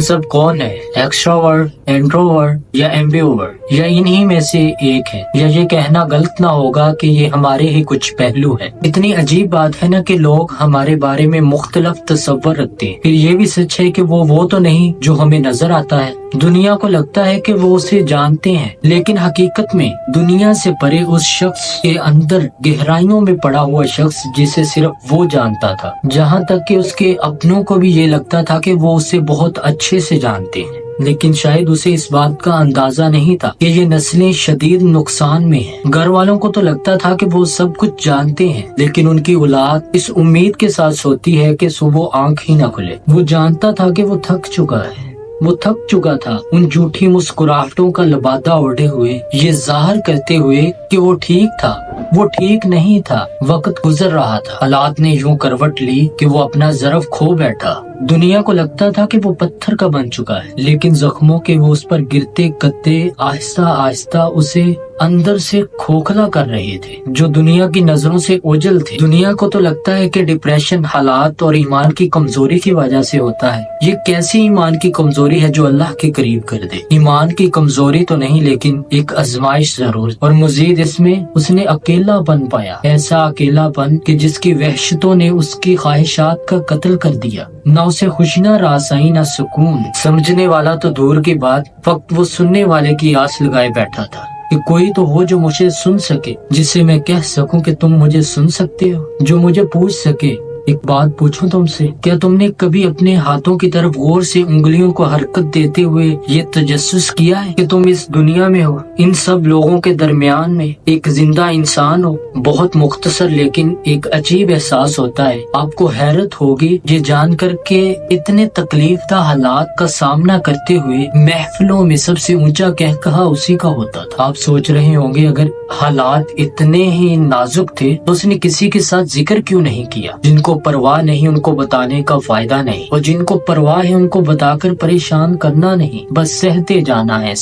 सब कौन है, एक्सट्रोवर्ट, इंट्रोवर्ट या एम्बिवर्ट, या इन्हीं में से एक है। या ये कहना गलत ना होगा कि ये हमारे ही कुछ पहलू है। इतनी अजीब बात है ना कि लोग हमारे बारे में मुख्तलिफ तस्वर रखते हैं। फिर ये भी सच है कि वो तो नहीं जो हमें नजर आता है। दुनिया को लगता है कि वो उसे जानते हैं, लेकिन हकीकत में दुनिया से परे उस शख्स के अंदर गहराइयों में पड़ा हुआ शख्स जिसे सिर्फ वो जानता था। जहाँ तक कि उसके अपनों को भी ये लगता था कि वो उसे बहुत अच्छे से जानते हैं, लेकिन शायद उसे इस बात का अंदाजा नहीं था कि ये नस्लें शदीद नुकसान में हैं। घर वालों को तो लगता था कि वो सब कुछ जानते हैं, लेकिन उनकी औलाद इस उम्मीद के साथ सोती है कि सुबह आंख ही न खुले। वो जानता था कि वो थक चुका था उन झूठी मुस्कुराहटों का लबादा ओढ़े हुए, ये जाहिर करते हुए कि वो ठीक था। वो ठीक नहीं था। वक्त गुजर रहा था। हालात ने यूं करवट ली कि वो अपना ज़र्फ खो बैठा। दुनिया को लगता था कि वो पत्थर का बन चुका है, लेकिन जख्मों के वो उस पर गिरते कत्ते आहिस्ता आहिस्ता उसे अंदर से खोखला कर रहे थे, जो दुनिया की नजरों से ओझल थे। दुनिया को तो लगता है कि डिप्रेशन हालात और ईमान की कमजोरी की वजह से होता है। ये कैसी ईमान की कमजोरी है जो अल्लाह के करीब कर दे? ईमान की कमजोरी तो नहीं, लेकिन एक आजमाइश जरूर। और मजीद इसमें उसने अकेलापन पाया, ऐसा अकेलापन कि जिसकी वहशतों ने उसकी ख्वाहिशात का कत्ल कर दिया। न उसे खुशी, न रासाई, न सुकून। समझने वाला तो दूर की बात, फक्त वो सुनने वाले की आस लगाए बैठा था कि कोई तो हो जो मुझे सुन सके, जिसे मैं कह सकूं कि तुम मुझे सुन सकते हो, जो मुझे पूछ सके, एक बात पूछूं तुमसे, क्या तुमने कभी अपने हाथों की तरफ गौर से उंगलियों को हरकत देते हुए ये तजस्सुस किया है कि तुम इस दुनिया में हो, इन सब लोगों के दरमियान में एक जिंदा इंसान हो? बहुत मुख्तसर लेकिन एक अजीब एहसास होता है। आपको हैरत होगी ये जानकर के इतने तकलीफदा हालात का सामना करते हुए महफिलों में सबसे ऊंचा कहकहा उसी का होता था। आप सोच रहे होंगे अगर हालात इतने ही नाजुक थे तो उसने किसी के साथ जिक्र क्यों नहीं किया? जिनको परवाह नहीं उनको बताने का फायदा नहीं, और जिनको परवाह है उनको बताकर परेशान करना नहीं, बस सहते जाना है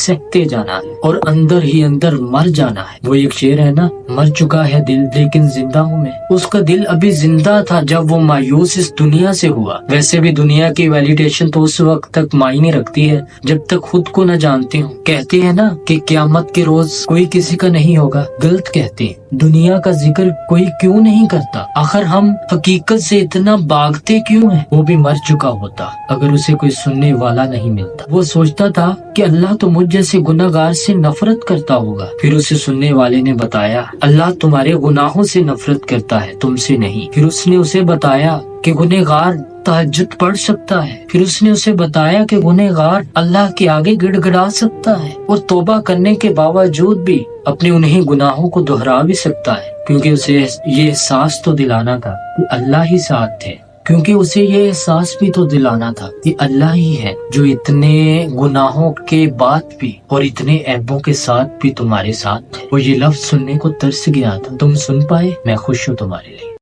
और अंदर ही अंदर मर जाना है। वो एक शेर है ना, मर चुका है दिल लेकिन जिंदा हूँ मैं। उसका दिल अभी जिंदा था जब वो मायूस इस दुनिया से हुआ। वैसे भी दुनिया की वैलिडेशन तो उस वक्त तक मायने रखती है जब तक खुद को न जानते हो। कहते हैं ना कि क़यामत के रोज कोई किसी का नहीं होगा, गलत कहते हैं। दुनिया का जिक्र कोई क्यों नहीं करता? आखिर हम हकीकत से इतना भागते क्यों हैं? वो भी मर चुका होता अगर उसे कोई सुनने वाला नहीं मिलता। वो सोचता था कि अल्लाह तो मुझ जैसे गुनाहगार से नफरत करता होगा। फिर उसे सुनने वाले ने बताया, अल्लाह तुम्हारे गुनाहों से नफरत करता है, तुमसे नहीं। फिर उसने उसे बताया कि गुनहगार तहज्जुद पढ़ सकता है। फिर उसने उसे बताया कि गुनहगार अल्लाह के आगे गिड़गिड़ा सकता है और तौबा करने के बावजूद भी अपने उन्हीं गुनाहों को दोहरा भी सकता है, क्योंकि उसे ये एहसास तो दिलाना था कि अल्लाह ही साथ थे। क्योंकि उसे ये एहसास भी तो दिलाना था कि अल्लाह ही है जो इतने गुनाहों के बाद भी और इतने ऐबों के साथ भी तुम्हारे साथ है। वो ये लफ्ज सुनने को तरस गया था। तुम सुन पाए, मैं खुश हूँ तुम्हारे लिए।